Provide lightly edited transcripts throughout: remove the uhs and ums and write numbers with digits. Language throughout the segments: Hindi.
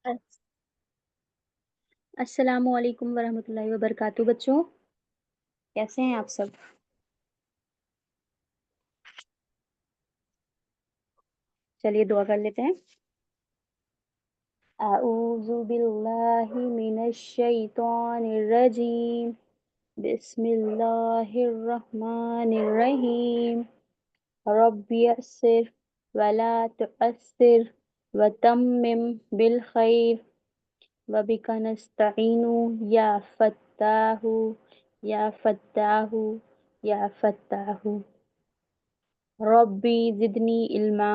अस- अस्सलामु अलैकुम वरहमतुल्लाहि वबरकातुहू बच्चों। कैसे हैं आप सब? चलिए दुआ कर लेते हैं। अऊज़ु बिल्लाहि मिनश शैतानिर रजीम। बिस्मिल्लाहिर रहमानिर रहीम। रब्बि यस्सिर वला तुअस्सिर वतम्मिम बिल खैर वबिका नस्तईनु या फत्ताहु या फत्ताहु या फत्ताहु। रब्बी ज़िदनी इल्मा।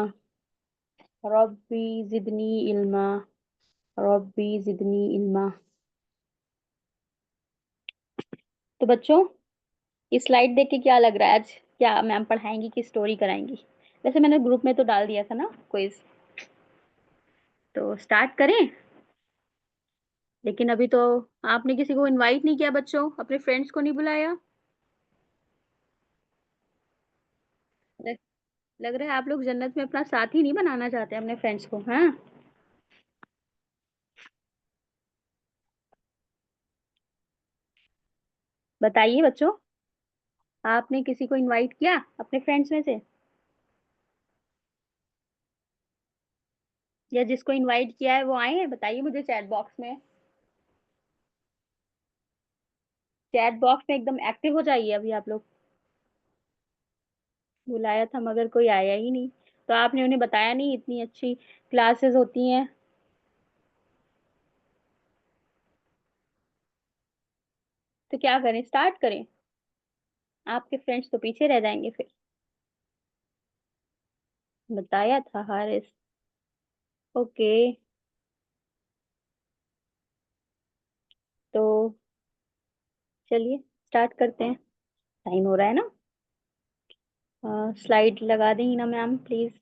रब्बी ज़िदनी इल्मा। रब्बी ज़िदनी इल्मा। तो बच्चों, ये स्लाइड देख के क्या लग रहा है? आज क्या मैम पढ़ाएंगी कि स्टोरी कराएंगी? वैसे मैंने ग्रुप में तो डाल दिया था ना क्विज, तो स्टार्ट करें। लेकिन अभी तो आपने किसी को इनवाइट नहीं किया बच्चों, अपने फ्रेंड्स को नहीं बुलाया। लग, लग रहा है आप लोग जन्नत में अपना साथी नहीं बनाना चाहते अपने फ्रेंड्स को, हाँ? बताइए बच्चों, आपने किसी को इनवाइट किया अपने फ्रेंड्स में से? या जिसको इनवाइट किया है वो आए हैं? बताइए मुझे चैट बॉक्स में। चैट बॉक्स में एकदम एक्टिव हो जाइए अभी आप लोग। बुलाया था मगर कोई आया ही नहीं। तो आपने उन्हें बताया नहीं इतनी अच्छी क्लासेस होती हैं? तो क्या करें, स्टार्ट करें? आपके फ्रेंड्स तो पीछे रह जाएंगे फिर। बताया था हारिस। ओके, तो चलिए स्टार्ट करते हैं। टाइम हो रहा है ना। स्लाइड लगा दें ना मैम प्लीज।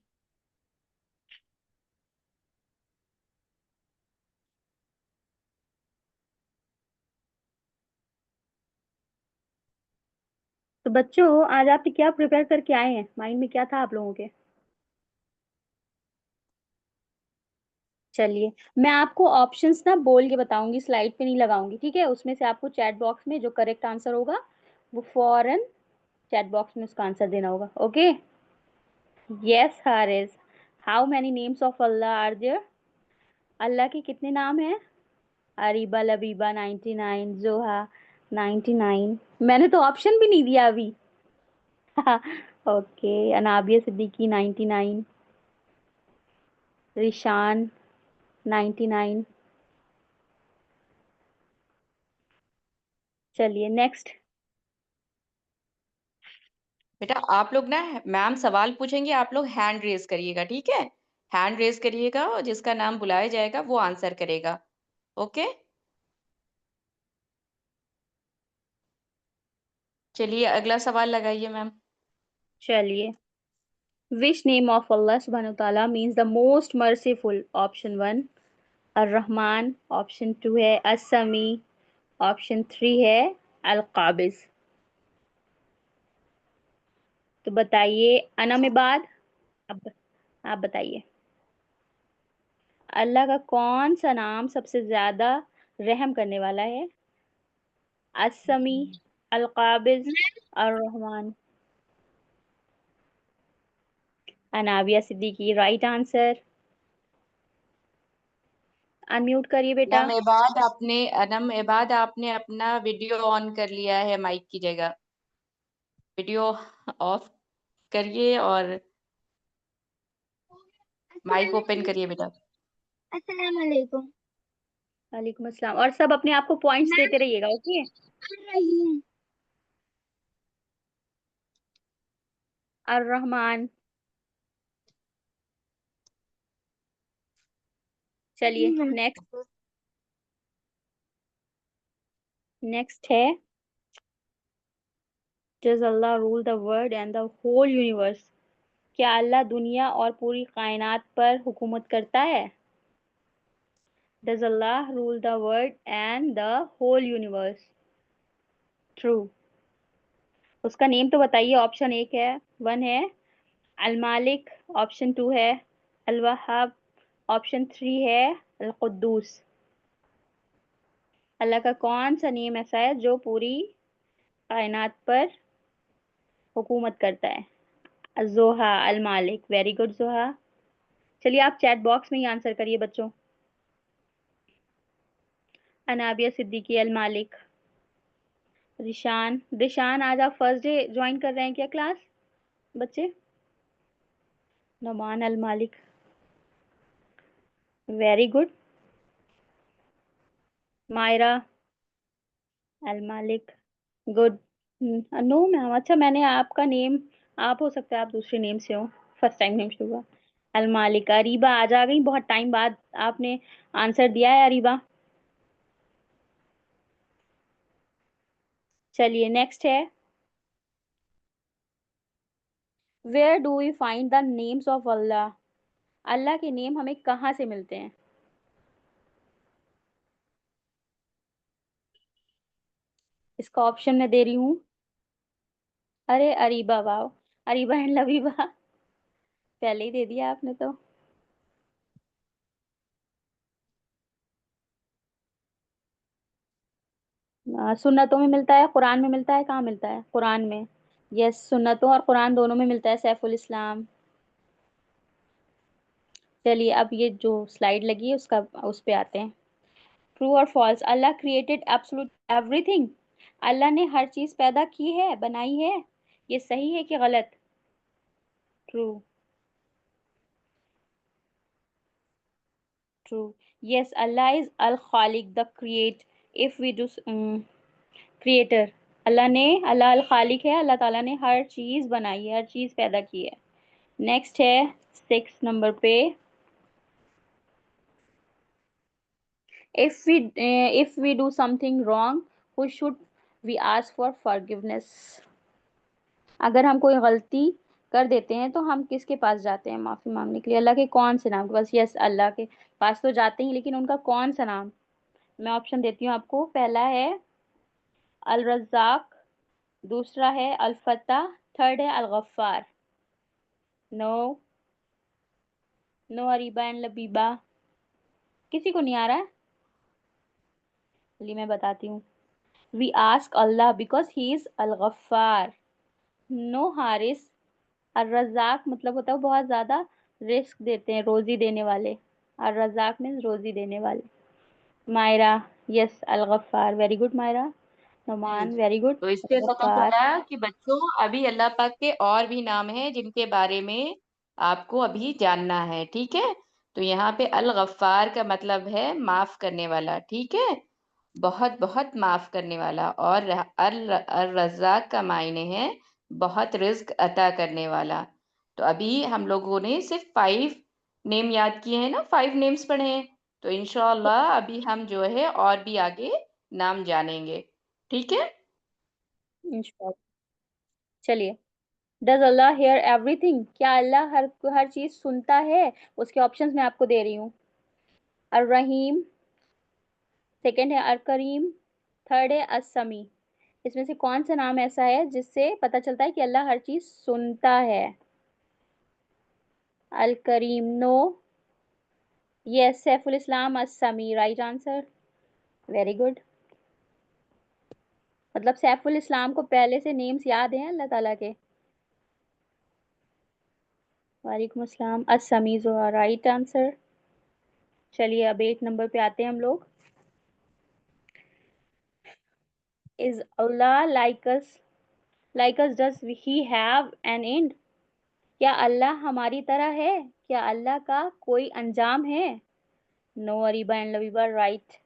तो बच्चों, आज आप क्या प्रिपेयर करके आए हैं? माइंड में क्या था आप लोगों के? चलिए, मैं आपको ऑप्शंस ना बोल के बताऊंगी, स्लाइड पे नहीं लगाऊंगी, ठीक है? उसमें से आपको चैट बॉक्स में जो करेक्ट आंसर होगा वो फौरन चैट बॉक्स में उसका आंसर देना होगा। Okay? Yes Haris. How many names of Allah are there? Allah के कितने नाम हैं? अरीबा लबीबा 99, जोहा 99। मैंने तो ऑप्शन भी नहीं दिया अभी। ओके, अनाबिया सिद्दीकी 99, रिशान 99। चलिए नेक्स्ट। बेटा आप लोग ना, मैम सवाल पूछेंगे, आप लोग हैंड रेज करिएगा, ठीक है? हैंड रेज करिएगा और जिसका नाम बुलाया जाएगा वो आंसर करेगा। ओके, चलिए अगला सवाल लगाइए मैम। चलिए, विच नेम ऑफ अल्लाह सुब्हान तआला means the most merciful? Option one Ar-Rahman, option two है असमी, ऑप्शन थ्री है अल काबिज। तो बताइए अना में बाद। अब आप बताइए, अल्लाह का कौन सा नाम सबसे ज्यादा रहम करने वाला है? असमी, अल काबिज, और Rahman. Anabia Siddiqui right answer. Unmute करिए बेटा। अनम इबाद आपने अपना वीडियो ऑन कर लिया है माइक की जगह। वीडियो ऑफ करिए और माइक ओपन करिए बेटा। अस्सलाम वालेकुम। वालेकुम अस्सलाम। और सब अपने आप को पॉइंट्स मैम देते रहिएगा, ओके? रहीम। अर रहमान। चलिए नेक्स्ट। नेक्स्ट है, does Allah rule the world and the whole universe? क्या अल्लाह दुनिया और पूरी कायनात पर हुकूमत करता है? Does Allah rule the world and the whole universe? True. उसका नेम तो बताइए। ऑप्शन एक है, वन है अल मालिक, ऑप्शन टू है अल वहाब, ऑप्शन 3 है अल कुद्दूस। अल्लाह का कौन सा नेम ऐसा है जो पूरी कायनात पर हुकूमत करता है? जोहा अल मालिक। वेरी गुड जोहा। चलिए आप चैट बॉक्स में ही आंसर करिए बच्चों। अनाबिया सिद्दीकी अल मालिक। रिशान रिशान आज आप फर्स्ट डे ज्वाइन कर रहे हैं क्या क्लास बच्चे? नोमान अल मालिक। Very good. मायरा अल मालिक। गुड। नो मैम, अच्छा मैंने आपका नेम, आप हो सकता है आप दूसरे नेम से हो, फर्स्ट टाइम नेम शुरू हुआ। अल मालिक। अरीबा आज आ गई, बहुत टाइम बाद आपने आंसर दिया है अरीबा। चलिए नेक्स्ट है, where do we find the names of Allah? Allah के नेम हमें कहाँ से मिलते हैं? इसका ऑप्शन मैं दे रही हूँ। अरे अरीबा, वाह, अरीबा एंड लबीबा, पहले ही दे दिया आपने तो। सुन्नतों में मिलता है, कुरान में मिलता है, कहाँ मिलता है? कुरान में। यस, सुन्नतों और कुरान दोनों में मिलता है सैफुल इस्लाम। चलिए अब ये जो स्लाइड लगी है उसका, उस पे आते हैं। ट्रू और फॉल्स? अल्लाह क्रिएटेड एब्सोल्यूट एवरीथिंग। अल्लाह ने हर चीज पैदा की है, बनाई है। ये सही है कि गलत? True. True. Yes, Allah is Al Khaliq the create. If we do creator. Allah Al Khaliq है, अल्लाह ताला ने हर चीज बनाई है, हर चीज पैदा की है। नेक्स्ट है 6 नंबर पे, if we do something wrong, who should we ask for forgiveness? अगर हम कोई गलती कर देते हैं तो हम किसके पास जाते हैं माफी मांगने के लिए? अल्लाह के कौन से नाम के पास? यस, अल्लाह के पास तो जाते हैं, लेकिन उनका कौन सा नाम? मैं ऑप्शन देती हूँ आपको। पहला है अल रज़ाक, दूसरा है अल फत्ता, थर्ड है Al Ghaffar. No. No Areeba and Labiba, किसी को नहीं आ रहा है? चलिए मैं बताती हूँ। We ask Allah because he is Al Ghaffar. No Haris. Ar Razzaq मतलब होता है वो बहुत ज्यादा रिस्क देते हैं, रोजी देने वाले। अर रज़ाक मीन्स रोजी देने वाले। Myra, yes Al Ghaffar. Very good Myra. हम्म। Noman, very good. तो इससे पता गफ्फार। चला कि बच्चों अभी अल्लाह पाक के और भी नाम हैं जिनके बारे में आपको अभी जानना है, ठीक है? तो यहाँ पे अल गफ्फार का मतलब है माफ करने वाला, ठीक है? बहुत बहुत माफ करने वाला। और अल रज़ाक का मायने है बहुत रिज्क अता करने वाला। तो अभी हम लोगों ने सिर्फ 5 नेम याद किए हैं ना, 5 नेम्स पढ़े हैं। तो इंशाल्लाह अभी हम जो है और भी आगे नाम जानेंगे, ठीक है? इंशाल्लाह। चलिए, डज अल्लाह हेयर एवरीथिंग? क्या अल्लाह हर चीज सुनता है? उसके ऑप्शंस मैं आपको दे रही हूँ। अर रहीम, सेकंड है अर करीम, थर्ड है असमी। इसमें से कौन सा नाम ऐसा है जिससे पता चलता है कि अल्लाह हर चीज सुनता है? अल करीम नो। यस, सैफुल इस्लाम असमी, राइट आंसर। Very good. मतलब सैफुल इस्लाम को पहले से नेम्स याद हैं अल्लाह ताला के। वालेकुम अस्सलाम। असमी जो राइट आंसर। चलिए अब 8 नंबर पे आते हैं हम लोग। Is Allah like us does he have an and? क्या अल्लाह हमारी तरह है? क्या अल्लाह का कोई अंजाम है? No Areeba and Labiba, right.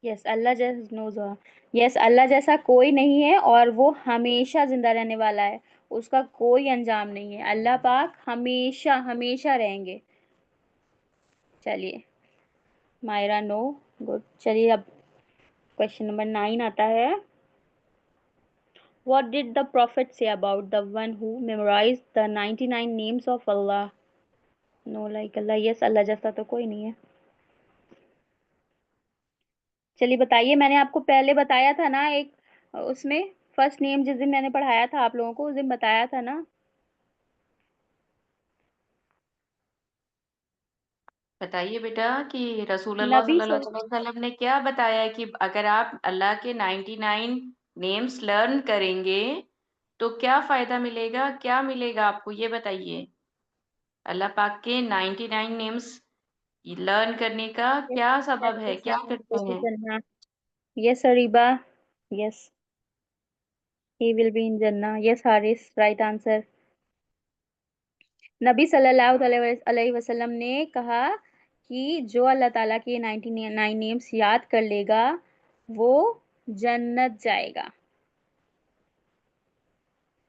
Yes, Allah जैसा नो, यस अल्लाह जैसा कोई नहीं है और वो हमेशा जिंदा रहने वाला है। उसका कोई अंजाम नहीं है, अल्लाह पाक हमेशा हमेशा रहेंगे। चलिए मायरा नो। गुड। चलिए अब क्वेश्चन नंबर 9 आता है। What did the Prophet say about the one who memorized the 99 names of Allah? No like Allah. Yes, अल्लाह जैसा तो कोई नहीं है। चलिए बताइए, मैंने आपको पहले बताया था ना एक, उसमें फर्स्ट नेम जिस दिन मैंने पढ़ाया था आप लोगों को, उस दिन बताया था ना। बताइए बेटा कि रसूलुल्लाह नबी सल्लल्लाहु अलैहि वसल्लम ने क्या बताया कि अगर आप अल्लाह के 99 नेम्स लर्न करेंगे तो क्या फायदा मिलेगा, क्या मिलेगा आपको, ये बताइए। अल्लाह पाक के 99 नेम्स लर्न करने का क्या सबब है, क्या करते हैं? जन्ना। Yes Areeba, yes, he will be in Jannah. Yes Haris, right answer. नबी सल्लल्लाहु अलैहि वसल्लम ने कहा कि जो अल्लाह ताला के 99 नेम्स याद कर लेगा वो जन्नत जाएगा,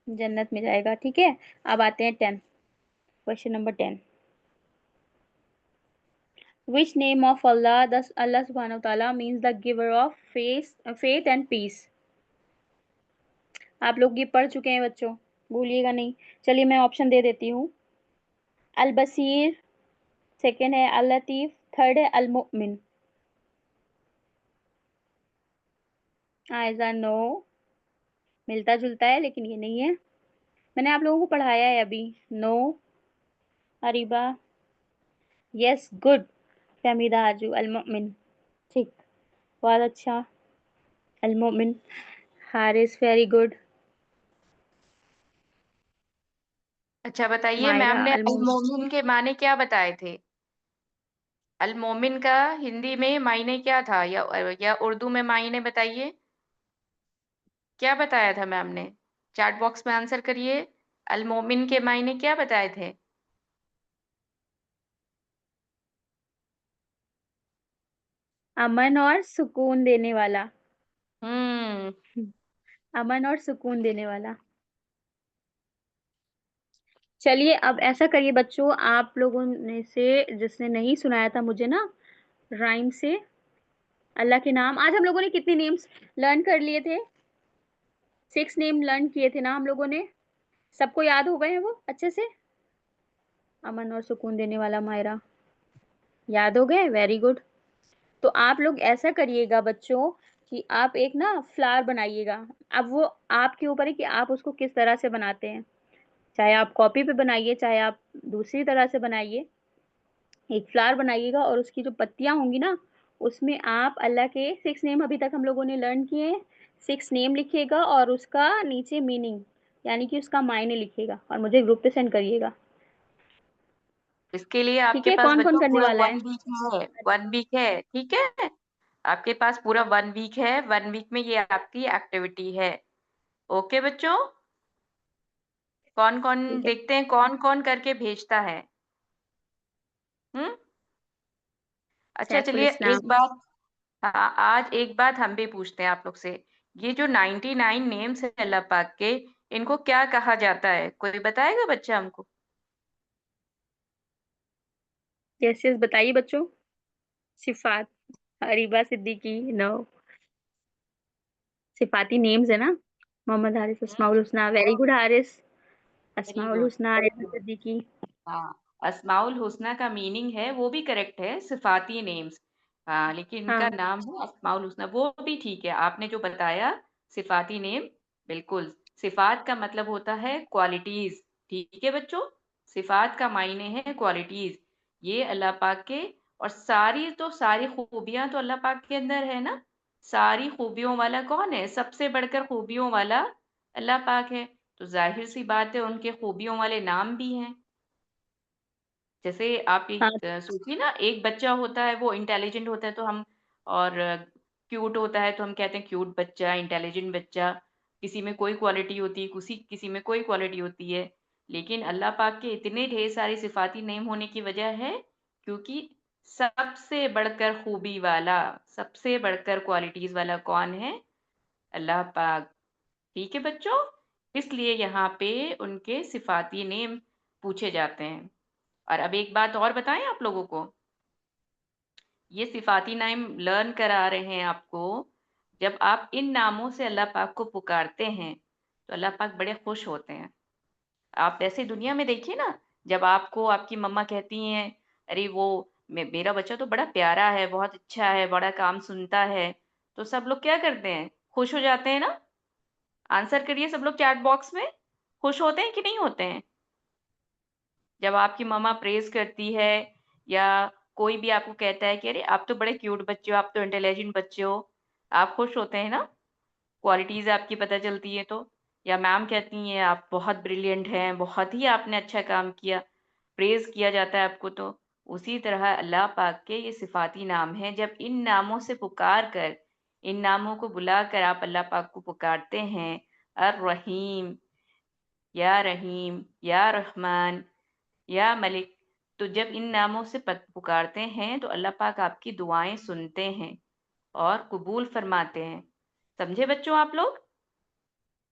जन्नत में जाएगा। ठीक है, अब आते हैं 10, question number 10। Which name of Allah, thus Allah subhanahu wa ta'ala means the giver of faith and peace? आप लोग ये पढ़ चुके हैं बच्चों, भूलिएगा नहीं। चलिए मैं ऑप्शन दे देती हूँ। अल बसीर, सेकेंड है अल लतीफ, थर्ड है अल मुमिन। आयजा नो, मिलता जुलता है लेकिन ये नहीं है। मैंने आप लोगों को पढ़ाया है अभी। No Areeba, yes good, Fahmida आजू, अल मुमिन, ठीक, बहुत अच्छा, अल मुमिन। Haris very good. अच्छा बताइए, मैम मायरा ने अल अल मुमिन। मोमिन के माने क्या बताए थे? अल मोमिन का हिंदी में मायने क्या था, या उर्दू में मायने बताइए, क्या बताया था मैम ने? चैट बॉक्स में आंसर करिए। अल मोमिन के मायने क्या बताए थे? अमन और सुकून देने वाला। हम्म। अमन और सुकून देने वाला। चलिए अब ऐसा करिए बच्चों, आप लोगों ने से जिसने नहीं सुनाया था मुझे ना राइम से अल्लाह के नाम, आज हम लोगों ने कितने नेम्स लर्न कर लिए थे? 6 नेम लर्न किए थे ना हम लोगों ने, सबको याद हो गए हैं वो अच्छे से? अमन और सुकून देने वाला, मायरा याद हो गए, वेरी गुड। तो आप लोग ऐसा करिएगा बच्चों कि आप एक ना फ्लावर बनाइएगा। अब वो आपके ऊपर है कि आप उसको किस तरह से बनाते हैं, चाहे आप कॉपी पे बनाइए चाहे आप दूसरी तरह से बनाइए। एक फ्लावर बनाइएगा और उसकी जो पत्तियां होंगी ना उसमें आप अल्लाह के 6 नेम अभी तक हम लोगों ने लर्न किए हैं, 6 नेम लिखिएगा और उसका नीचे मीनिंग यानी कि उसका मायने लिखिएगा और मुझे ग्रुप पे सेंड करिएगा। इसके लिए ठीक आपके है, पास कौन कौन बच्चों करने पूरा वाला है? 1 वीक है, 1 वीक है, ठीक है। आपके पास पूरा 1 वीक है, 1 वीक में ये आपकी एक्टिविटी है। ओके बच्चों, कौन कौन ठीक है, देखते हैं, कौन कौन करके भेजता है? हम्म। अच्छा सैफुल चलिए एक इस्लाम। बात, हाँ आज एक बात हम भी पूछते हैं आप लोग से। ये जो 99 नेम्स है अल्लाह पाक के, इनको क्या कहा जाता है, कोई बताएगा बच्चा हमको? यस यस बताइए बच्चों। सिफात, अरीबा सिद्दीकी, नो, सिफाती नेम्स है ना। Mohammad Haris, Asmaul Husna, very good Haris, very Asmaul good. Husna, Areeba Siddiqui. हाँ, अस्माउल हुस्ना का मीनिंग है, वो भी करेक्ट है, सिफाती नेम्स। हाँ लेकिन इनका हाँ नाम है अस्माउल हुस्ना, वो भी ठीक है। आपने जो बताया सिफाती नेम, बिल्कुल। सिफात का मतलब होता है क्वालिटीज, ठीक है बच्चों। सिफात का मायने है क्वालिटीज। ये अल्लाह पाक के, और सारी तो सारी खूबियां तो अल्लाह पाक के अंदर है ना। सारी खूबियों वाला कौन है? सबसे बढ़कर खूबियों वाला अल्लाह पाक है। तो जाहिर सी बात है उनके खूबियों वाले नाम भी हैं। जैसे आप हाँ। एक सोचिए ना, एक बच्चा होता है वो इंटेलिजेंट होता है तो हम, और क्यूट होता है तो हम कहते हैं क्यूट बच्चा, इंटेलिजेंट बच्चा। किसी में कोई क्वालिटी होती है, किसी किसी में कोई क्वालिटी होती है। लेकिन अल्लाह पाक के इतने ढेर सारी सिफाती नेम होने की वजह है क्योंकि सबसे बढ़कर खूबी वाला, सबसे बढ़कर क्वालिटीज वाला कौन है? अल्लाह पाक। ठीक है बच्चों, इसलिए यहाँ पे उनके सिफाती नेम पूछे जाते हैं। और अब एक बात और बताएं आप लोगों को, ये सिफाती नाम लर्न करा रहे हैं आपको। जब आप इन नामों से अल्लाह पाक को पुकारते हैं तो अल्लाह पाक बड़े खुश होते हैं। आप ऐसे दुनिया में देखिए ना, जब आपको आपकी मम्मा कहती हैं अरे वो मेरा बच्चा तो बड़ा प्यारा है, बहुत अच्छा है, बड़ा काम सुनता है, तो सब लोग क्या करते हैं? खुश हो जाते हैं ना। आंसर करिए सब लोग चैट बॉक्स में, खुश होते हैं कि नहीं होते हैं? जब आपकी मम्मा प्रेज करती है या कोई भी आपको कहता है कि अरे आप तो बड़े क्यूट बच्चे हो, आप तो इंटेलिजेंट बच्चे हो, आप खुश होते हैं ना? क्वालिटीज़ आपकी पता चलती है तो। या मैम कहती हैं आप बहुत ब्रिलियंट हैं, बहुत ही आपने अच्छा काम किया, प्रेज़ किया जाता है आपको तो। उसी तरह अल्लाह पाक के ये सिफ़ाती नाम हैं, जब इन नामों से पुकार कर, इन नामों को बुलाकर आप अल्लाह पाक को पुकारते हैं, अर्रहीम, या रहमान, या मलिक, तो जब इन नामों से पुकारते हैं तो अल्लाह पाक आपकी दुआएं सुनते हैं और कबूल फरमाते हैं। समझे बच्चों आप लोग?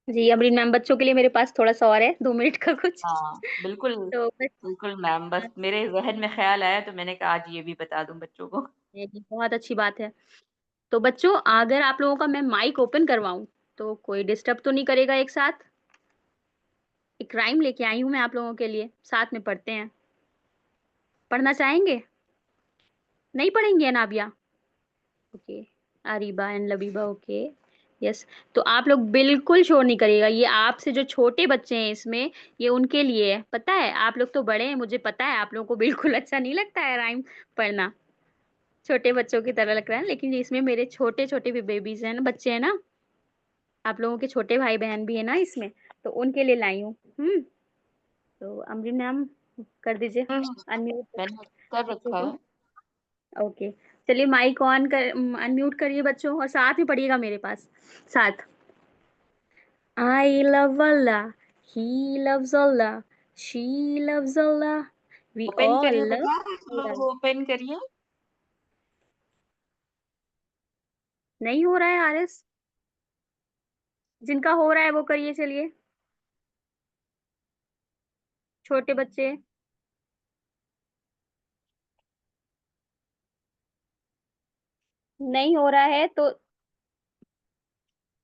जी अमरीन मैम, बच्चों के लिए मेरे पास थोड़ा सा और है 2 मिनट का कुछ। हाँ, बिल्कुल, तो बस बिल्कुल मैम, बस मेरे ज़हन में ख़्याल आया तो मैंने कहा आज ये भी बता दूँ बच्चों को। ये भी बहुत अच्छी बात है। तो बच्चों, अगर आप लोगों का मैं माइक ओपन करवाऊं तो कोई डिस्टर्ब तो नहीं करेगा? एक साथ एक राइम लेके आई हूं मैं आप लोगों के लिए, साथ में पढ़ते हैं। पढ़ना चाहेंगे? नहीं पढ़ेंगे Anabia? Okay, Areeba and Labiba, okay, yes. तो आप लोग बिल्कुल शोर नहीं करिएगा, ये आपसे जो छोटे बच्चे हैं इसमें, ये उनके लिए है, पता है? आप लोग तो बड़े हैं, मुझे पता है आप लोगों को बिल्कुल अच्छा नहीं लगता है राइम पढ़ना, छोटे बच्चों की तरह लग रहा है, लेकिन इसमें मेरे छोटे छोटे भी बेबीज हैं ना, बच्चे हैं ना, आप लोगों के छोटे भाई बहन भी है ना इसमें, तो उनके लिए लाई हूँ। तो अमरीन मैम, कर दीजिए हुँ, अनम्यूट मैंने कर बच्चों रखा को। है। ओके, चलिए माइक ऑन कर, अनम्यूट करिए बच्चों, और साथ में पढ़िएगा मेरे पास साथ। I love Allah, he loves Allah, she loves Allah, we open all करिए love बेटा, Allah। लोग ओपन करिए। नहीं हो रहा है आरएस? जिनका हो रहा है वो करिए, चलिए छोटे बच्चे। नहीं हो रहा है तो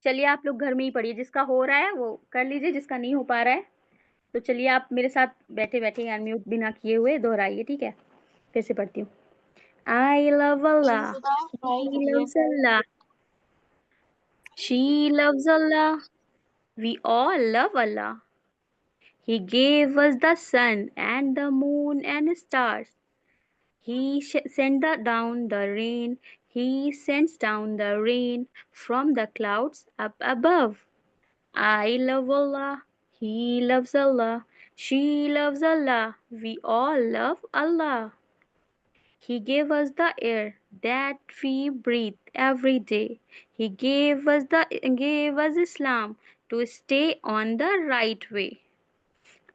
चलिए आप लोग घर में ही पढ़िए, जिसका हो रहा है वो कर लीजिए, जिसका नहीं हो पा रहा है तो चलिए आप मेरे साथ बैठे बैठे अनम्यूट बिना किए हुए दोहराइए, ठीक है? फिर से पढ़ती हूँ। I love करिए Allah, बेटा, ट्राई he करिए। loves Allah, she loves Allah, we all love Allah. He gave us the sun and the moon and stars. He sent down the rain. He sends down the rain from the clouds up above. I love Allah. He loves Allah. She loves Allah. We all love Allah. He gave us the air that we breathe every day. He gave us Islam to stay on the right way.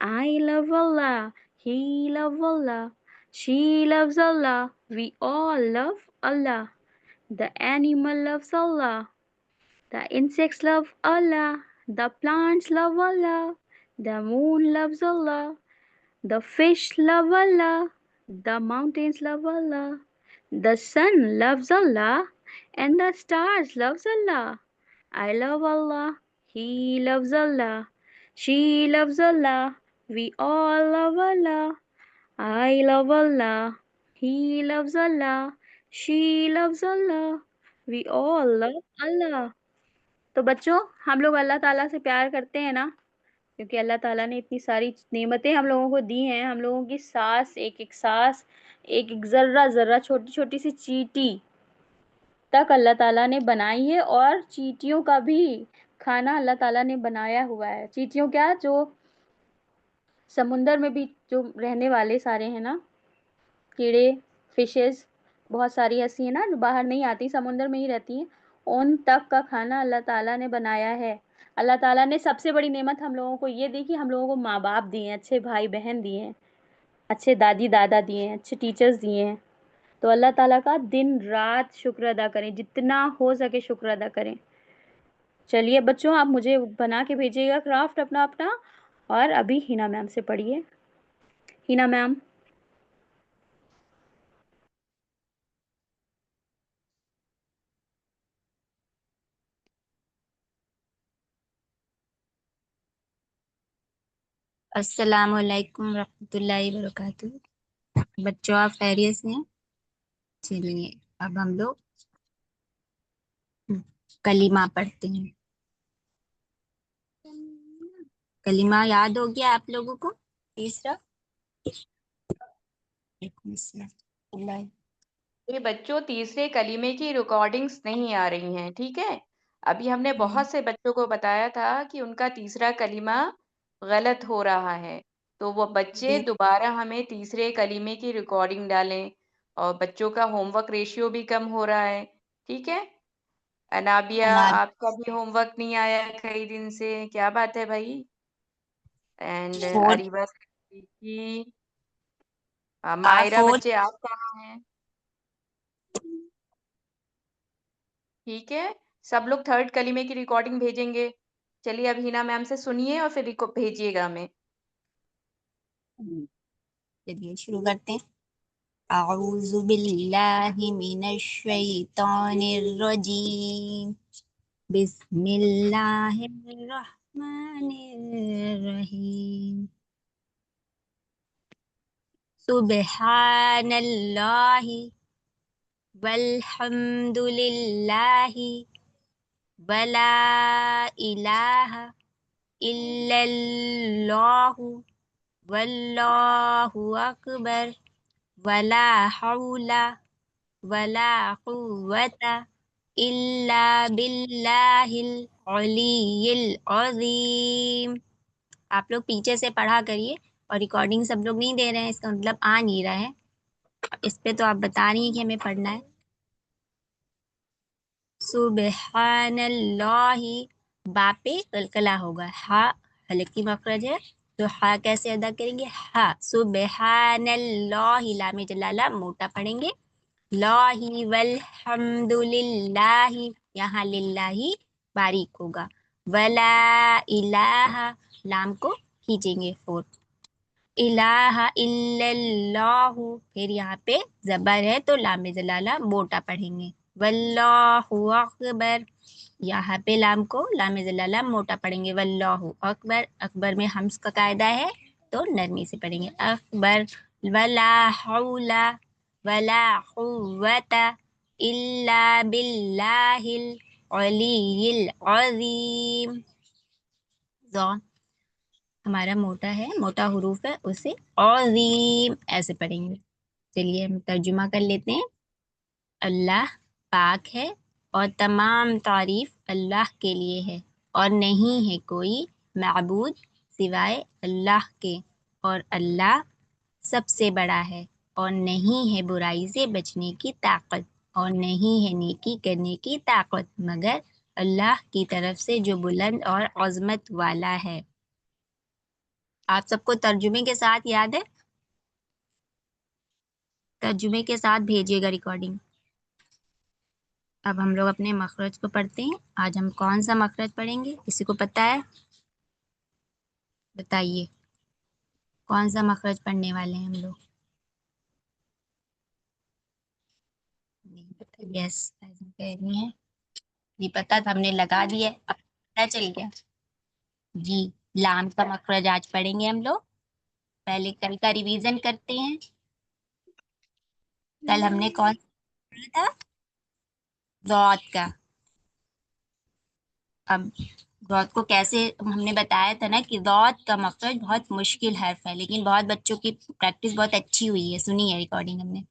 I love Allah, he loves Allah, she loves Allah, we all love Allah. The animal loves Allah, the insects love Allah, the plants love Allah, the moon loves Allah, the fish love Allah, the mountains love Allah, the sun loves Allah, and the stars loves Allah. I love Allah, he loves Allah, she loves Allah, we all love Allah. I love Allah, he loves Allah, she loves Allah, we all love Allah. तो बच्चों, हम लोग अल्लाह ताला से प्यार करते हैं ना, क्योंकि अल्लाह ताला ने इतनी सारी नेमतें हम लोगों को दी हैं, हम लोगों की सांस, एक एक सांस, एक एक जर्रा जर्रा, छोटी छोटी सी चींटी तक अल्लाह ताला ने बनाई है, और चींटियों का भी खाना अल्लाह ताला ने बनाया हुआ है। चींटियों क्या, जो समुंदर में भी जो रहने वाले सारे हैं ना, कीड़े, फिशेस, बहुत सारी ऐसी है ना जो बाहर नहीं आती, समुंदर में ही रहती हैं, उन तक का खाना अल्लाह ताला ने बनाया है। अल्लाह ताला ने सबसे बड़ी नेमत हम लोगों को ये दी कि हम लोगों को माँ बाप दिए हैं, अच्छे भाई बहन दिए हैं, अच्छे दादी दादा दिए हैं, अच्छे टीचर्स दिए हैं। तो अल्लाह ताला का दिन रात शुक्र अदा करें, जितना हो सके शुक्र अदा करें। चलिए बच्चों, आप मुझे बना के भेजिएगा क्राफ्ट अपना अपना, और अभी हिना मैम से पढ़िए। हिना मैम। अस्सलामुअलैकुम रहमतुल्लाहि वबरकातुहू। बच्चों आप खैरियत से हैं? चलिए अब हम लोग कलीमा पढ़ते हैं। कलीमा याद हो गया आप लोगों को? तीसरा, वालेकुम अस्सलाम। ये बच्चों तीसरे कलीमे की रिकॉर्डिंग्स नहीं आ रही हैं, ठीक है। अभी हमने बहुत से बच्चों को बताया था कि उनका तीसरा कलीमा गलत हो रहा है, तो वो बच्चे दोबारा हमें तीसरे कलीमे की रिकॉर्डिंग डालें। और बच्चों का होमवर्क रेशियो भी कम हो रहा है, ठीक है। अनाबिया, आपका भी होमवर्क नहीं आया कई दिन से, क्या बात है भाई। एंड अरीबा की मायरा, बच्चे आप कहाँ हैं? ठीक है, सब लोग थर्ड कलीमे की रिकॉर्डिंग भेजेंगे। चलिए अब हिना मैम से सुनिए और फिर भेजिएगा हमें। चलिए शुरू करते हैं। अऊज़ु बिल्लाहि मिनश शैतानिर रजीम, बिस्मिल्लाहिर रहमानिर रहीम। सुब्हानल्लाहि वल्हम्दुलिल्लाहि वला इलाहा इल्लल्लाहु वल्लाहु अकबर वला हौला वला कुव्वता इल्ला बिल्लाहिल अलिय्यिल अज़ीम। आप लोग पीछे से पढ़ा करिए, और रिकॉर्डिंग सब लोग नहीं दे रहे हैं, इसका मतलब आ नहीं रहा है। इस पे तो आप बता रही हैं कि हमें पढ़ना है। सुबहानल्लाहि, बा पे कलकला होगा, हा हलक की मखरज है, तो हा कैसे अदा करेंगे, हा। सुबहानल्लाहि, लाम जलाला मोटा पढ़ेंगे। लाही वल्हम्दुलिल्लाहि, यहाँ लिल्लाही बारीक होगा। वला इलाहा, लाम को खींचेंगे 4। इलाहा इल्लल्लाहु, फिर यहाँ पे जबर है तो लाम जलाला मोटा पढ़ेंगे। वल्लाहु अकबर, यहाँ पे लाम को लाम जलाला मोटा पढ़ेंगे। वल्लाहु अकबर, अकबर में हम्स का कायदा है तो नरमी से पढ़ेंगे। अकबर, वला हौला वला कुव्वता इल्ला बिल्लाहिल अलिय्यिल अज़ीम। हमारा मोटा है, मोटा हुरूफ है, उसे अज़ीम ऐसे पढ़ेंगे। चलिए हम तर्जुमा कर लेते हैं। अल्लाह पाक है और तमाम तारीफ अल्लाह के लिए है, और नहीं है कोई माबूद सिवाय अल्लाह के, और अल्लाह सबसे बड़ा है, और नहीं है बुराई से बचने की ताकत, और नहीं है नेकी करने की ताकत मगर अल्लाह की तरफ से जो बुलंद और अज़मत वाला है। आप सबको तर्जुमे के साथ याद है? तर्जुमे के साथ भेजिएगा रिकॉर्डिंग। अब हम लोग अपने मखरज को पढ़ते हैं। आज हम कौन सा मखरज पढ़ेंगे, किसी को पता है? बताइए कौन सा मखरज पढ़ने वाले हैं हम लोग? नहीं पता। यस, कह रही हैं ये पता था, हमने लगा दिया, अब पता चल गया जी। लाम का मखरज आज पढ़ेंगे हम लोग। पहले कल का रिवीजन करते हैं। कल हमने कौन सा पढ़ा था? ज़ौद का। अब ज़ौद को कैसे, हमने बताया था ना कि ज़ौद का मखरज बहुत मुश्किल हर्फ है, लेकिन बहुत बच्चों की प्रैक्टिस बहुत अच्छी हुई है, सुनी है रिकॉर्डिंग हमने।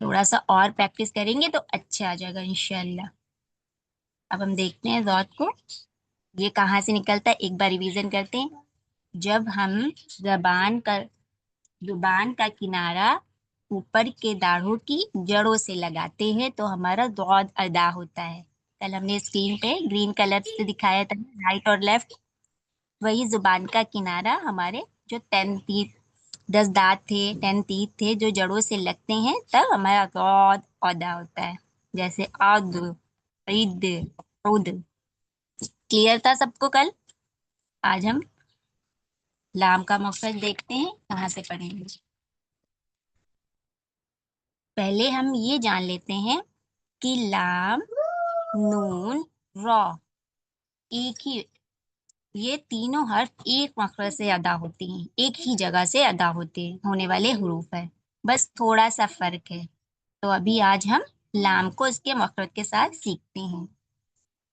थोड़ा सा और प्रैक्टिस करेंगे तो अच्छा आ जाएगा इंशाल्लाह। अब हम देखते हैं ज़ौद को, ये कहाँ से निकलता है, एक बार रिवीजन करते हैं। जब हम जुबान का किनारा ऊपर के दाढ़ों की जड़ों से लगाते हैं तो हमारा ज़ौद अदा होता है। कल हमने स्क्रीन पे ग्रीन कलर से दिखाया था, राइट और लेफ्ट, वही जुबान का किनारा हमारे जो 10 दांत थे, 10 टीथ थे जो जड़ों से लगते हैं, तब हमारा ज़ौद अदा होता है। जैसे आद, ईद, उद। क्लियर था सबको कल? आज हम लाम का मखरज देखते हैं, कहाँ से पढ़ेंगे। पहले हम ये जान लेते हैं कि लाम, नून, रॉ, एक ही, ये तीनों हर्फ एक मखरज से अदा होती हैं, एक ही जगह से अदा होने वाले हरूफ है, बस थोड़ा सा फर्क है। तो अभी आज हम लाम को इसके मखरज के साथ सीखते हैं।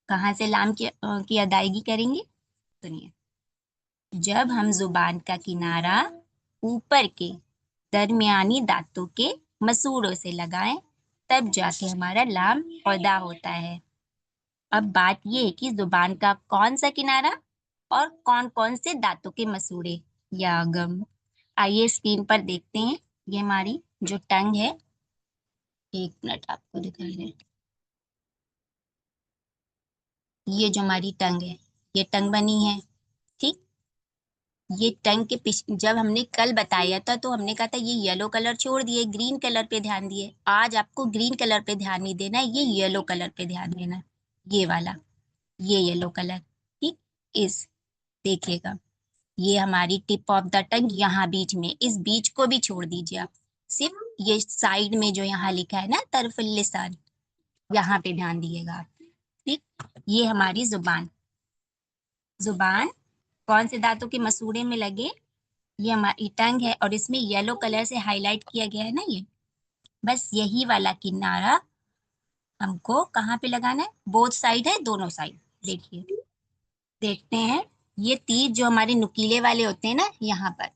कहाँ से लाम की अदायगी करेंगे, सुनिए। जब हम जुबान का किनारा ऊपर के दरमियानी दांतों के मसूड़ों से लगाएं, तब जाके हमारा लाम अदा होता है। अब बात ये है कि जुबान का कौन सा किनारा और कौन कौन से दांतों के मसूड़े या गम। आइए स्क्रीन पर देखते हैं। ये हमारी जो टंग है, एक मिनट आपको दिखा रहे हैं। ये जो हमारी टंग है, ये टंग बनी है, ठीक। ये टंग के पीछे जब हमने कल बताया था तो हमने कहा था ये येलो कलर छोड़ दिए, ग्रीन कलर पे ध्यान दिए। आज आपको ग्रीन कलर पे ध्यान नहीं देना है, ये येलो कलर पे ध्यान देना है। ये वाला, ये येलो कलर, ठीक। इस देखिएगा, ये हमारी टिप ऑफ द टंग यहाँ बीच में, इस बीच को भी छोड़ दीजिए आप। सिर्फ ये साइड में जो यहाँ लिखा है ना तरफुल लिसान, यहाँ पे ध्यान दिएगा आप, ठीक। ये हमारी जुबान, जुबान कौन से दांतों के मसूड़े में लगे, ये हमारी टंग है और इसमें येलो कलर से हाईलाइट किया गया है ना, ये बस यही वाला किनारा हमको कहाँ पे लगाना है, बोथ साइड है, दोनों साइड। देखिए, देखते हैं, ये तीर जो हमारे नुकीले वाले होते हैं ना, यहाँ पर,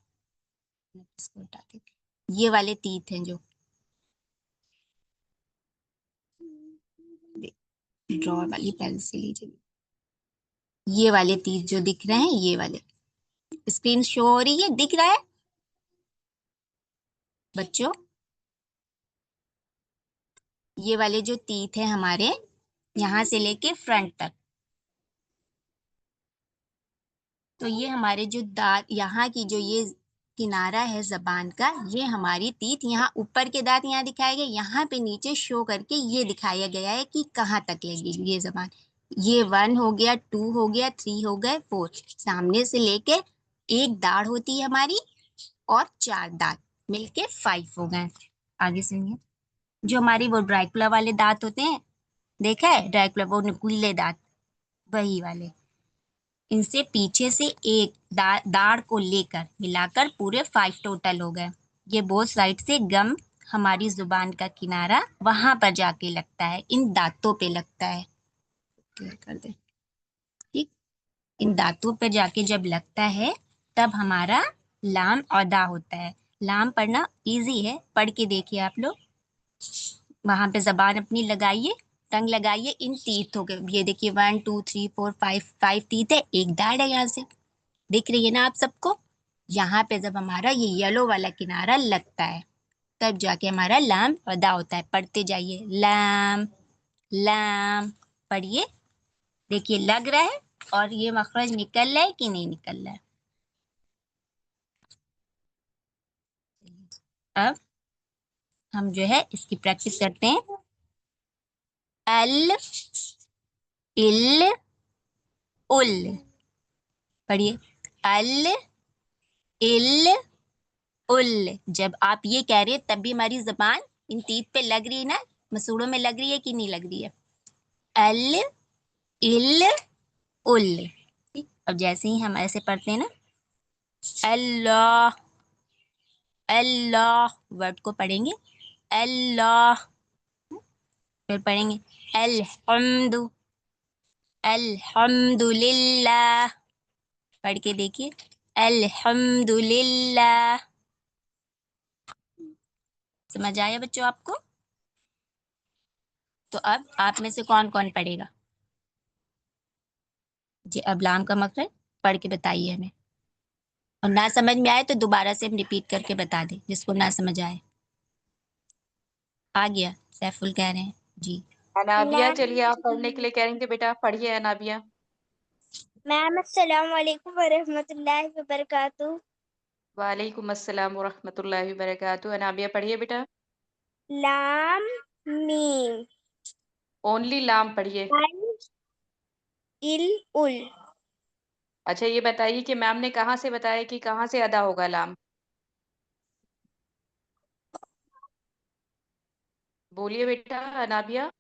इसको हटा देते हैं। ये वाले तीर हैं जो ड्रॉ वाली पेंसिल लीजिए, ये वाले तीर जो दिख रहे हैं, ये वाले, स्क्रीन शो हो रही है, दिख रहा है बच्चों? ये वाले जो तीर हैं हमारे, यहाँ से लेके फ्रंट तक, तो ये हमारे जो दांत, यहाँ की जो ये किनारा है जबान का, ये हमारी तीत, यहाँ ऊपर के दांत यहाँ दिखाए गए, यहाँ पे नीचे शो करके ये दिखाया गया है कि कहाँ तक लगेगी ये जबान। ये 1 हो गया, 2 हो गया, 3 हो गए, 4, सामने से लेके एक दाढ़ होती है हमारी और 4 दांत मिलके 5 हो गए। आगे सुनिए, जो हमारी वो ड्राइकुला वाले दांत होते हैं, देखा है ड्राइकुला, वो नुकीले दांत, वही वाले, इनसे पीछे से एक दाढ़ को लेकर मिलाकर पूरे 5 टोटल हो गए। ये बोथ साइड से गम हमारी जुबान का किनारा वहां पर जाके लगता है, इन दांतों पे लगता है, क्लियर कर दे, ठीक। इन दांतों पे जाके जब लगता है तब हमारा लाम अदा होता है। लाम पढ़ना इजी है, पढ़ के देखिए आप लोग। वहां पे जबान अपनी लगाइए, टंग लगाइए, इन तीर्थों के, ये देखिए 1 2 3 4 5 तीर्थ है, एक दाढ़ है, यहाँ से दिख रही है ना आप सबको। यहाँ पे जब हमारा ये येलो वाला किनारा लगता है तब जाके हमारा लाम अदा होता है। पढ़ते जाइए, लाम लाम, पढ़िए, देखिए लग रहा है और ये मखरज निकल रहा है कि नहीं निकल रहा है। अब हम जो है इसकी प्रैक्टिस करते हैं। अल, इल, उल, पढ़िए, अल, इल, उल। जब आप ये कह रहे हैं तब भी हमारी जबान इन तीत पे लग रही है ना, मसूड़ों में लग रही है कि नहीं लग रही है। अल, इल, उल, ठीक। अब जैसे ही हम ऐसे पढ़ते हैं ना, अल्लाह, अल्लाह वर्ड को पढ़ेंगे, अल्लाह, फिर पढ़ेंगे अल्हम्दु, अल्हम्दुलिल्लाह, पढ़ के देखिए, अल्हम्दुलिल्लाह। समझ आया बच्चों आपको? तो अब आप में से कौन कौन पढ़ेगा जी? अब लाम का मखरज पढ़ के बताइए हमें, और ना समझ में आए तो दोबारा से हम रिपीट करके बता दें जिसको ना समझ आए। आ गया? सैफुल कह रहे हैं जी। अनाबिया, मैम चलिए आप पढ़ने के लिए कह रही थी बेटा, पढ़िए अनाबिया। मैम अस्सलाम वालेकुम व रहमतुल्लाहि व बरकातुहू। वालेकुम अस्सलाम व रहमतुल्लाहि व बरकातुहू। अनाबिया पढ़िए बेटा। लाम मीम ओनली लाम पढ़िए। अल, इल, उल। अच्छा ये बताइए कि मैम ने कहाँ से बताया कि कहाँ से अदा होगा लाम? बोलिए बेटा अनाबिया,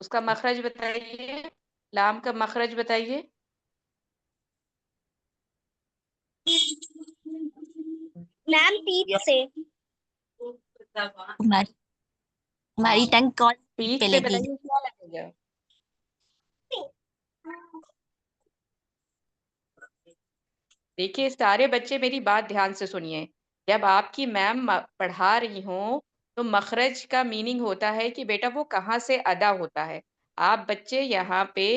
उसका मखरज बताइए, लाम का मखरज बताइए। मैम तीत से। हमारी हमारी टंग कौन पीठ पे पे लगेगी? बताइए क्या लगेगा। देखिए सारे बच्चे मेरी बात ध्यान से सुनिए, जब आपकी मैम पढ़ा रही हो तो मखरज का मीनिंग होता है कि बेटा वो कहाँ से अदा होता है। आप बच्चे यहाँ पे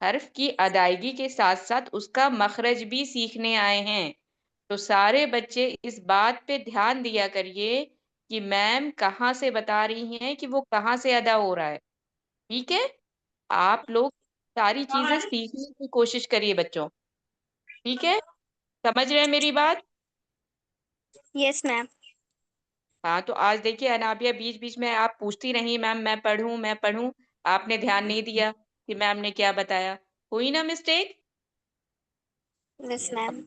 हर्फ की अदायगी के साथ साथ उसका मखरज भी सीखने आए हैं। तो सारे बच्चे इस बात पे ध्यान दिया करिए कि मैम कहाँ से बता रही हैं कि वो कहाँ से अदा हो रहा है। ठीक है, आप लोग सारी चीजें सीखने की कोशिश करिए बच्चों। ठीक है, समझ रहे हैं मेरी बात? Yes ma'am. हाँ, तो आज देखिए अनाबिया बीच बीच में आप पूछती रही मैम मैं पढ़ूं, आपने ध्यान नहीं दिया कि मैम ने क्या बताया। हुई ना मिस्टेक? Yes ma'am.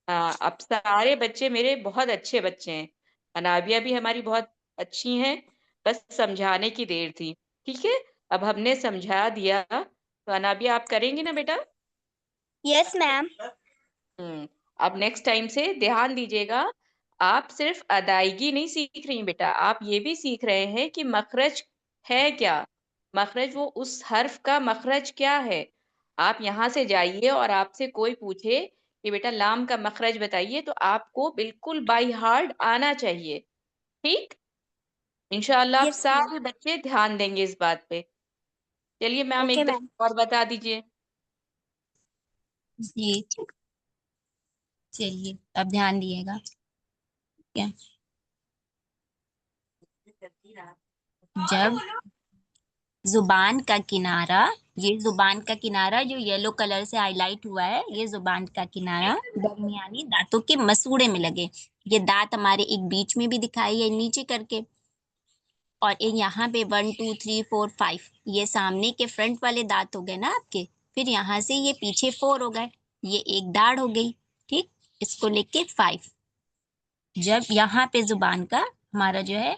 हाँ, अब सारे बच्चे मेरे बहुत अच्छे बच्चे हैं। अनाबिया भी हमारी बहुत अच्छी हैं, बस समझाने की देर थी। ठीक है, अब हमने समझा दिया तो अनाबिया आप करेंगी ना बेटा? Yes ma'am. अब नेक्स्ट टाइम से ध्यान दीजिएगा। आप सिर्फ अदायगी नहीं सीख रही बेटा, आप ये भी सीख रहे हैं कि मखरज है क्या। मखरज वो उस हर्फ का मखरज क्या है। आप यहाँ से जाइए और आपसे कोई पूछे कि बेटा लाम का मखरज बताइए तो आपको बिल्कुल बाय हार्ट आना चाहिए। ठीक, इंशाल्लाह आप यस मैम। सारे बच्चे ध्यान देंगे इस बात पे। चलिए मैम ओके एक मैम। दफा और बता दीजिए। जी चलिए अब ध्यान दिएगा। क्या जब जुबान का किनारा, ये जुबान का किनारा जो येलो कलर से हाईलाइट हुआ है, ये जुबान का किनारा दरमियानी दांतों के मसूड़े में लगे। ये दांत हमारे एक बीच में भी दिखाई है नीचे करके, और एक यहाँ पे 1 2 3 4 5, ये सामने के फ्रंट वाले दांत हो गए ना आपके। फिर यहाँ से ये पीछे 4 हो गए, ये एक दाढ़ हो गई। ठीक, इसको लेके 5। जब यहाँ पे जुबान का हमारा जो है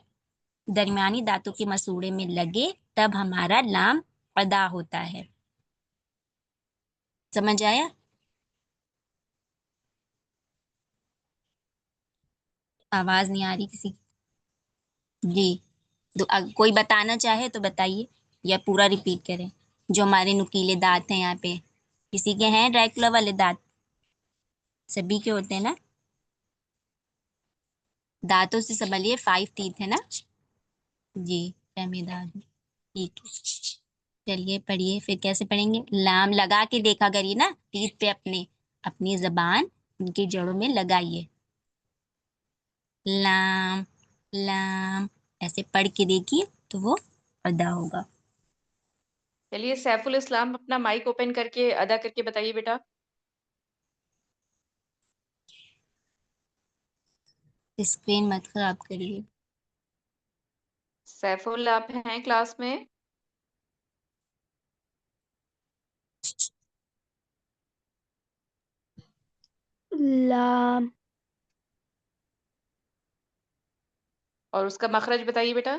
दरमियानी दांतों के मसूड़े में लगे, तब हमारा लाम अदा होता है। समझ आया? आवाज नहीं आ रही किसी जी? तो कोई बताना चाहे तो बताइए, या पूरा रिपीट करें। जो हमारे नुकीले दांत हैं यहाँ पे, किसी के हैं ड्रैकुला वाले दांत? सभी के होते हैं ना? दांतों से संभलिए, 5 टीथ है ना? जी, फहमीदार हूँ। ठीक है, चलिए पढ़िए। फिर कैसे पढ़ेंगे? लाम लगा के देखा करिए ना टीथ पे, अपने अपनी जबान उनकी जड़ों में लगाइए। लाम लाम ऐसे पढ़ के देखिए तो वो अदा होगा। चलिए सैफुल इस्लाम अपना माइक ओपन करके अदा करके बताइए बेटा। स्क्रीन मत खराब करिए। सैफुल आप हैं क्लास में? लाम। और उसका मखरज बताइए बेटा।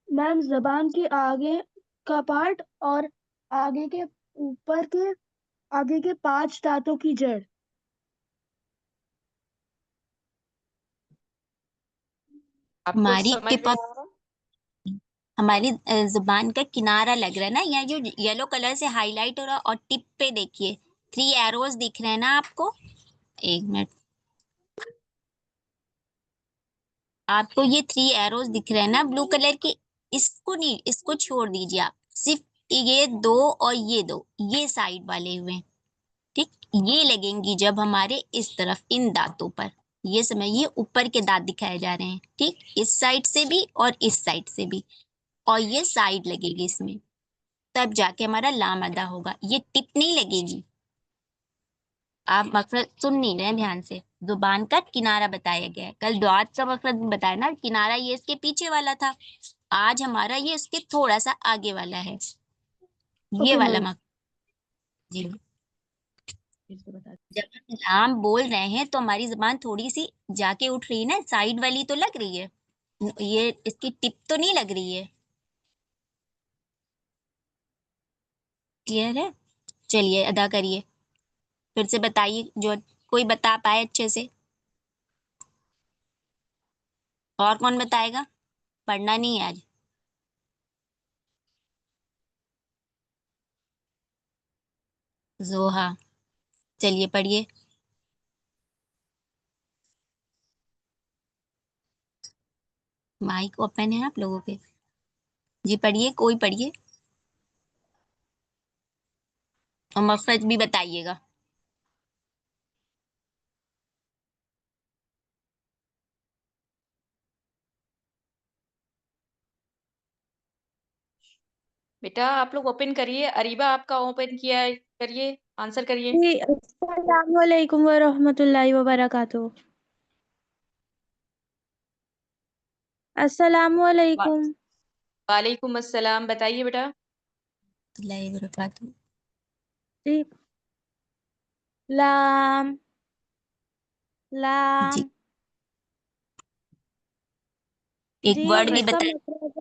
मैम जबान के आगे का पार्ट और आगे के ऊपर के आगे के 5 दांतों की जड़। आपको हमारी समझ टिप में ऑफ, आ रहा? हमारी जुबान का किनारा लग रहा है ना, या जो येलो कलर से हाईलाइट हो रहा है, और टिप पे देखिए 3 एरोज दिख रहे हैं ना आपको। एक मिनट, आपको ये 3 एरोज दिख रहे हैं ना ब्लू कलर के? इसको नहीं, इसको छोड़ दीजिए आप, सिर्फ ये दो और ये दो, ये साइड वाले हुए हैं। ठीक, ये लगेंगी जब हमारे इस तरफ इन दांतों पर, ये समझिए ऊपर के दांत दिखाए जा रहे हैं। ठीक, इस साइड से भी और इस साइड से भी, और ये साइड लगेगी इसमें, तब जाके हमारा लाम अदा होगा। ये टिप नहीं लगेगी। आप मकसद सुन नहीं रहे हैं ध्यान से। जुबान का किनारा बताया गया है, कल डॉट का मकसद बताया ना, किनारा ये इसके पीछे वाला था। आज हमारा ये इसके थोड़ा सा आगे वाला है, ये ओके वाला मैम। मकसद। जी, जब हम लाम बोल रहे हैं तो हमारी जुबान थोड़ी सी जाके उठ रही है ना, साइड वाली तो लग रही है, ये इसकी टिप तो नहीं लग रही है। क्लियर है? चलिए अदा करिए, फिर से बताइए जो कोई बता पाए अच्छे से। और कौन बताएगा? पढ़ना नहीं है आज? जोहा, चलिए पढ़िए। माइक ओपन है आप लोगों के? जी पढ़िए, कोई पढ़िए और मखरज भी बताइएगा। बेटा आप लोग ओपन करिए, अरीबा आपका ओपन किया है, करिए, आंसर करिए। जी अस्सलाम वालेकुम व रहमतुल्लाहि व बरकातुहू। अस्सलाम वा- वालेकुम। वालेकुम अस्सलाम, बताइए बेटा। अल्लाह बरकातहू। जी लाम जी लाम। एक जी वर्ड भी इसका बताइए। मखरज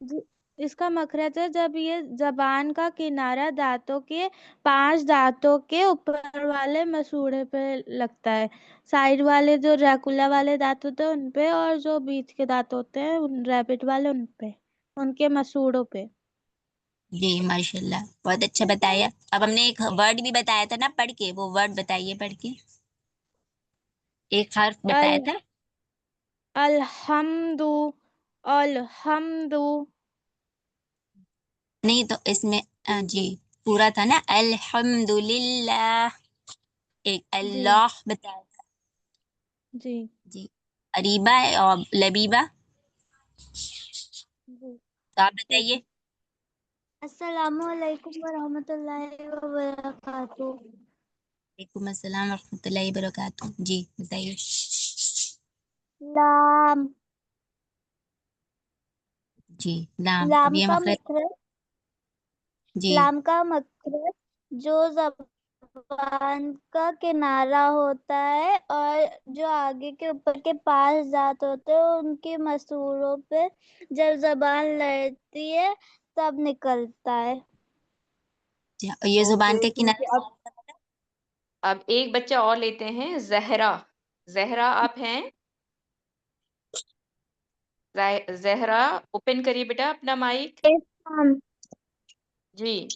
जी इसका मखरज है जब ये जबान का किनारा दांतों के 5 दांतों के ऊपर वाले मसूड़े पे लगता है। साइड वाले जो रैकुला वाले दांत होते हैं उन पे, और जो बीच के दांत होते हैं उन रैबिट वाले उन पे, उनके मसूड़ों पे। जी माशाल्लाह, बहुत अच्छा बताया। अब हमने एक वर्ड भी बताया था ना पढ़ के, वो वर्ड बताइए पढ़ के। एक हर्फ अल बताया था। अल्हम्दु अल्हम्दु। नहीं तो इसमें जी पूरा था ना, अल्हम्दुलिल्लाह। एक जी अल्लाह बताया था। जी जी अरीबा और लबीबा, जी तो आप ठीक है। बताइए। अस्सलामु अलैकुम व रहमतुल्लाहि व बरकातुहू। वालेकुम अस्सलाम रहमतुल्लाहि वबरकातुहू। जी बताइए। लाम जी लाम, अब लाम ये का मखरज। मखरज जी लाम का मखरज जो जबान का किनारा होता है और जो आगे के ऊपर के 5 दांत होते हैं उनके मसूड़ों पे जब जबान लड़ती है तब निकलता है। जी, और ये जुबान ओके का ठीक किनारा है। अब एक बच्चा और लेते हैं, जहरा। जहरा आप हैं? जहरा, ओपन करिए बेटा अपना माइक। हम जी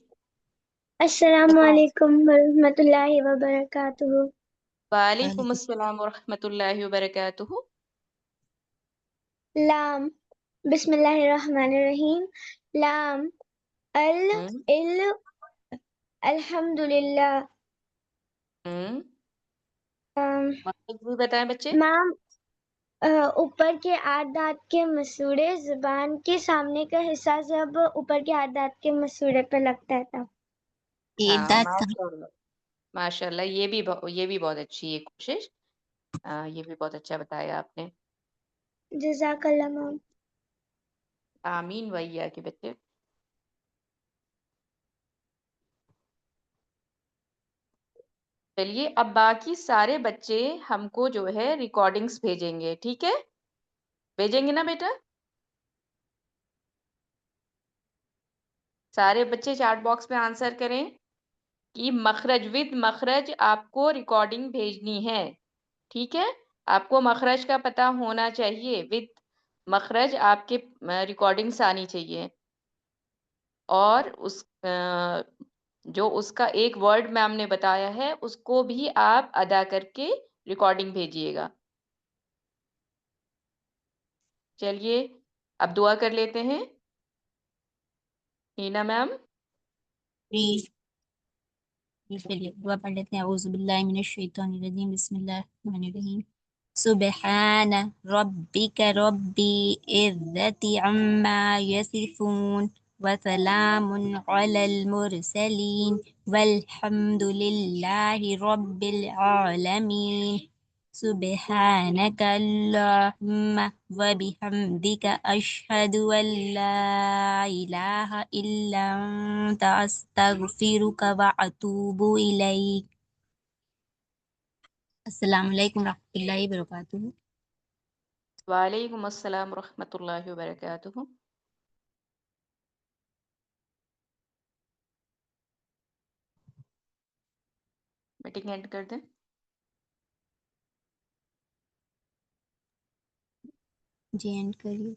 अस्सलामु बताएं। अलैकुम वरहमतुल्लाहि वबरकातुहू। वालेकुम वालेकुम। अस्सलाम वरहमतुल्लाहि वबरकातुहू। लाम बिस्मिल्लाहिर्रहमानिर्रहीम। लाम अल हम्म इल अल्हम्दुलिल्लाह। हम्म अम, मकसद भी बताएं बच्चे। मैम ऊपर के 8 दांत के मसूड़े जुबान के सामने का हिस्सा जब ऊपर के 8 दांत के मसूड़े पे लगता है तब। एक हाँ दांत कहाँ? माशाल्लाह, माशाल्लाह, ये भी बहुत अच्छी है कोशिश। ये भी बहुत अच्छा बताया आपने। जज़ाकल्लाह मैम। आमीन भैया के बच्चे। चलिए अब बाकी सारे बच्चे हमको जो है रिकॉर्डिंग्स भेजेंगे, ठीक है? भेजेंगे ना बेटा? सारे बच्चे चैट बॉक्स में आंसर करें कि मखरज विद मखरज आपको रिकॉर्डिंग भेजनी है, ठीक है? आपको मखरज का पता होना चाहिए, विद मखरज आपके रिकॉर्डिंग्स आनी चाहिए। और जो उसका एक वर्ड मैम ने बताया है उसको भी आप अदा करके रिकॉर्डिंग भेजिएगा। चलिए अब दुआ कर लेते हैं। हीना मैम। जी चलिए दुआ पढ़ लेते हैं। औज़ु बिल्लाहि मिनश शैतानिर रजीम, बिस्मिल्लाहिर रहमानिर रहीम। सुब्हान रब्बिक रब्बिल इज़्ज़ति अम्मा यसिफून व सलामुन अलल मुरसलीन वल्हम्दुलिल्लाहि रब्बिल आलमीन। सुब्हानक अल्लाहुम्मा व बिहम्दिक अशहदु अल्ला इलाहा इल्ला अंता अस्तगफिरुका व अतूबु इलैक। अस्सलामु अलैकुम रहमतुल्लाहि व बरकातुहू। वालेकुम अस्सलाम रहमतुल्लाहि व बरकातुहू। मीटिंग एंड कर दें। जी एंड करिए।